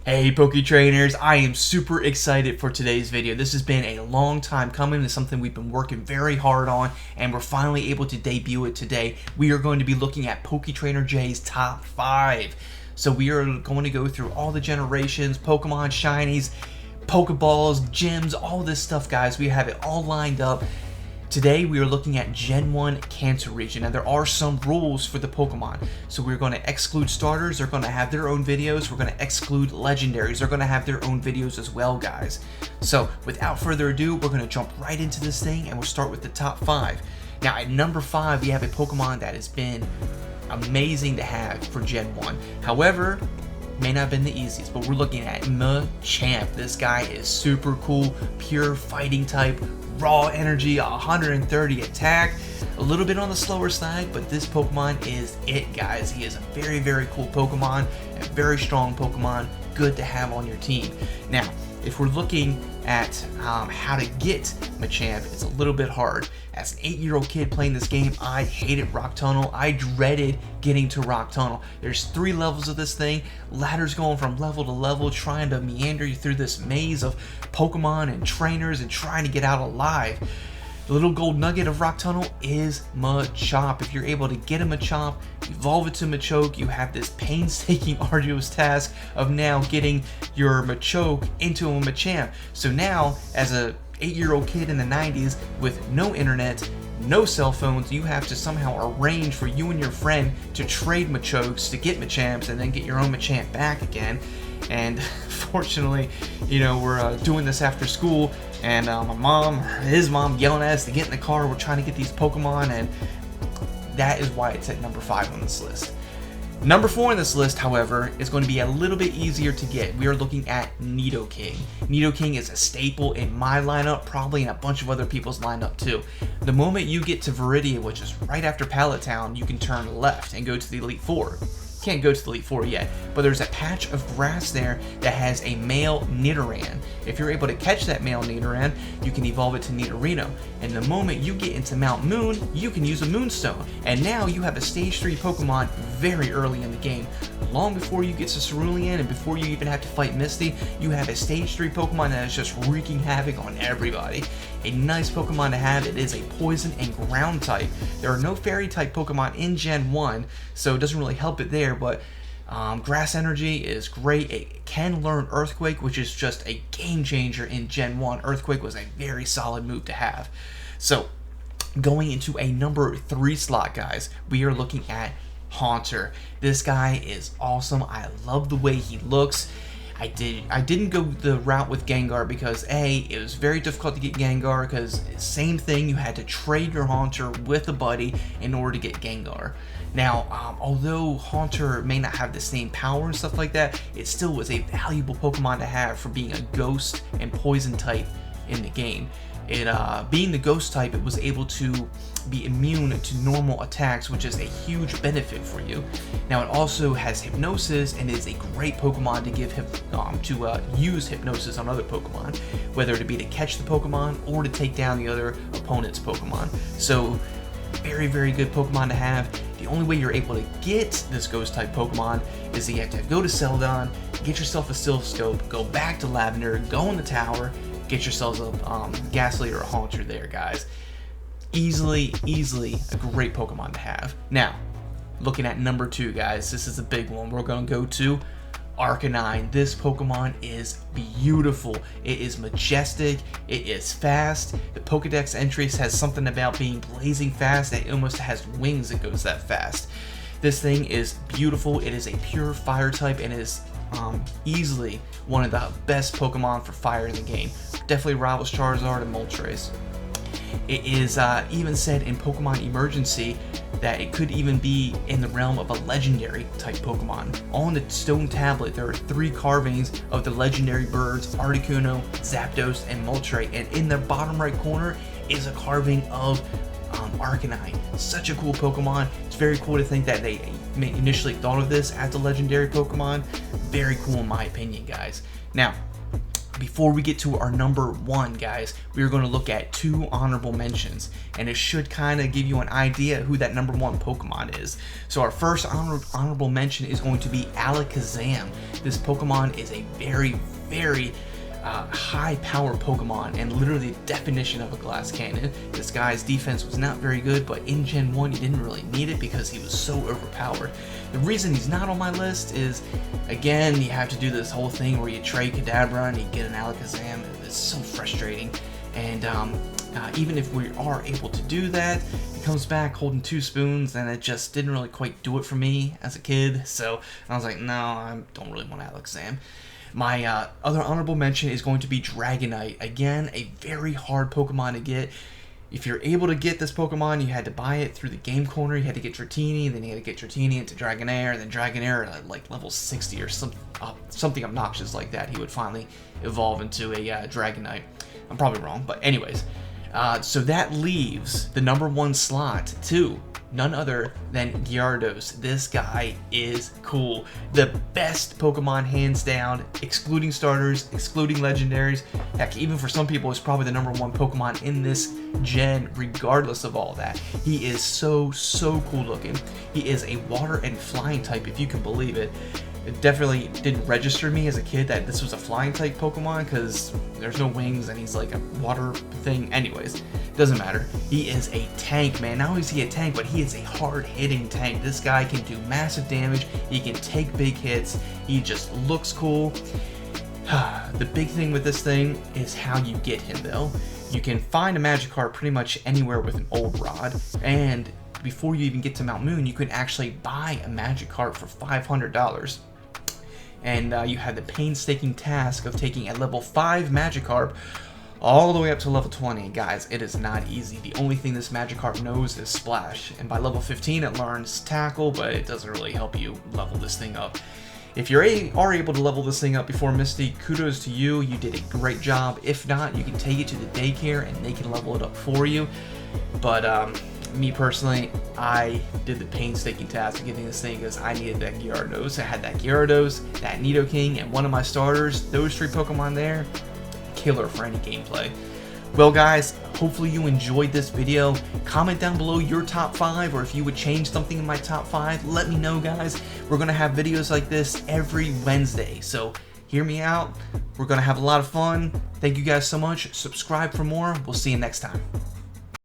Hey Poke Trainers, I am super excited for today's video. This has been a long time coming. It's something we've been working very hard on, and we're finally able to debut it today. We are going to be looking at Poke Trainer J's top 5. So we are going to go through all the generations, Pokemon, shinies, Pokeballs, gyms, all this stuff, guys. We have it all lined up. Today we are looking at Gen 1 Kanto region. Now there are some rules for the Pokemon. So we're going to exclude starters, they're going to have their own videos. We're going to exclude legendaries, they're going to have their own videos as well, guys. So without further ado, we're going to jump right into this thing and we'll start with the top 5. Now at number 5, we have a Pokemon that has been amazing to have for Gen 1. However, may not have been the easiest, but we're looking at Machamp. This guy is super cool, pure fighting type, raw energy, 130 attack, a little bit on the slower side, but this Pokemon is it, guys. He is a very, very cool Pokemon, a very strong Pokemon, good to have on your team. Now, if we're looking at how to get Machamp, it's a little bit hard. As an 8-year-old kid playing this game, I hated Rock Tunnel. I dreaded getting to Rock Tunnel. There's 3 levels of this thing, ladders going from level to level, trying to meander you through this maze of Pokemon and trainers and trying to get out alive. The little gold nugget of Rock Tunnel is Machop. If you're able to get a Machop, evolve it to Machoke, you have this painstaking, arduous task of now getting your Machoke into a Machamp. So now, as a 8-year-old kid in the 90s with no internet, no cell phones, you have to somehow arrange for you and your friend to trade Machokes to get Machamps and then get your own Machamp back again. And fortunately, you know, we're doing this after school, and my mom, his mom, yelling at us to get in the car. We're trying to get these Pokemon, and that is why it's at number 5 on this list. Number 4 on this list, however, is going to be a little bit easier to get. We are looking at Nidoking. Nidoking is a staple in my lineup, probably in a bunch of other people's lineup too. The moment you get to Viridia, which is right after Pallet Town, you can turn left and go to the Elite Four. Can't go to the Elite Four yet, but there's a patch of grass there that has a male Nidoran. If you're able to catch that male Nidoran, you can evolve it to Nidorino. And the moment you get into Mount Moon, you can use a Moonstone. And now you have a Stage 3 Pokemon very early in the game. Long before you get to Cerulean and before you even have to fight Misty, you have a Stage 3 Pokemon that is just wreaking havoc on everybody. A nice Pokemon to have. It is a Poison and Ground type. There are no Fairy type Pokemon in Gen 1, so it doesn't really help it there, but Grass Energy is great. It can learn Earthquake, which is just a game changer in Gen 1. Earthquake was a very solid move to have. So, going into a number 3 slot, guys, we are looking at Haunter. This guy is awesome. I love the way he looks. I didn't go the route with Gengar because A, it was very difficult to get Gengar because same thing, you had to trade your Haunter with a buddy in order to get Gengar. Now, although Haunter may not have the same power and stuff like that, it still was a valuable Pokemon to have for being a Ghost and Poison type in the game. It being the Ghost type, it was able to be immune to normal attacks, which is a huge benefit for you. Now it also has Hypnosis and is a great Pokemon to give use Hypnosis on other Pokemon, whether it be to catch the Pokemon or to take down the other opponent's Pokemon. So very, very good Pokemon to have. The only way you're able to get this Ghost type Pokemon is that you have to go to Celadon, get yourself a Silphscope, go back to Lavender, go in the tower, get yourselves a Ghastly or a Haunter there, guys. Easily a great Pokemon to have. Now, looking at number 2, guys, this is a big one. We're going to go to Arcanine. This Pokemon is beautiful. It is majestic. It is fast. The Pokedex entries has something about being blazing fast that it almost has wings that goes that fast. This thing is beautiful. It is a pure fire type and is easily one of the best Pokemon for fire in the game. Definitely rivals Charizard and Moltres. It is even said in Pokemon Emergency that it could even be in the realm of a legendary type Pokemon. On the stone tablet, there are 3 carvings of the legendary birds Articuno, Zapdos, and Moltres, and in the bottom right corner is a carving of Arcanine. Such a cool Pokemon. It's very cool to think that they initially thought of this as a legendary Pokemon. Very cool in my opinion, guys. Now, Before we get to our number 1, guys, we are going to look at 2 honorable mentions, and it should kind of give you an idea who that number 1 Pokemon is. So our first honorable mention is going to be Alakazam. This Pokemon is a very, very high power Pokemon, and literally the definition of a glass cannon. This guy's defense was not very good, but in Gen 1 you didn't really need it because he was so overpowered. The reason he's not on my list is, again, you have to do this whole thing where you trade Kadabra and you get an Alakazam. It's so frustrating, and even if we are able to do that, he comes back holding 2 spoons, and it just didn't really quite do it for me as a kid. So I was like, no, I don't really want Alakazam. My other honorable mention is going to be Dragonite. Again, a very hard Pokemon to get. If you're able to get this Pokemon, you had to buy it through the game corner. You had to get Dratini, then you had to get Dratini into Dragonair, then Dragonair at like level 60 or something obnoxious like that. He would finally evolve into a Dragonite. I'm probably wrong, but anyways. So that leaves the number 1 slot to none other than Gyarados. This guy is cool. The best Pokemon hands down, excluding starters, excluding legendaries. Heck, even for some people, it's probably the number 1 Pokemon in this gen, regardless of all that. He is so cool looking. He is a water and flying type, if you can believe it. It definitely didn't register me as a kid that this was a flying type Pokemon because there's no wings and he's like a water thing. Anyways, doesn't matter. He is a tank, man. Not only is he a tank, but he is a hard-hitting tank. This guy can do massive damage. He can take big hits. He just looks cool. The big thing with this thing is how you get him, though. You can find a Magikarp pretty much anywhere with an old rod, and before you even get to Mount Moon, you can actually buy a Magikarp for $500. And you have the painstaking task of taking a level 5 Magikarp all the way up to level 20. Guys, it is not easy. The only thing this Magikarp knows is Splash, and by level 15 it learns Tackle, but it doesn't really help you level this thing up. If you are able to level this thing up before Misty, kudos to you. You did a great job. If not, you can take it to the daycare and they can level it up for you. But me personally, I did the painstaking task of getting this thing because I needed that Gyarados. I had that Gyarados, that Nidoking, and one of my starters. Those 3 Pokemon there, killer for any gameplay. Well guys, hopefully you enjoyed this video. Comment down below your top 5, or if you would change something in my top 5, let me know, guys. We're going to have videos like this every Wednesday, so hear me out. We're going to have a lot of fun. Thank you guys so much. Subscribe for more. We'll see you next time.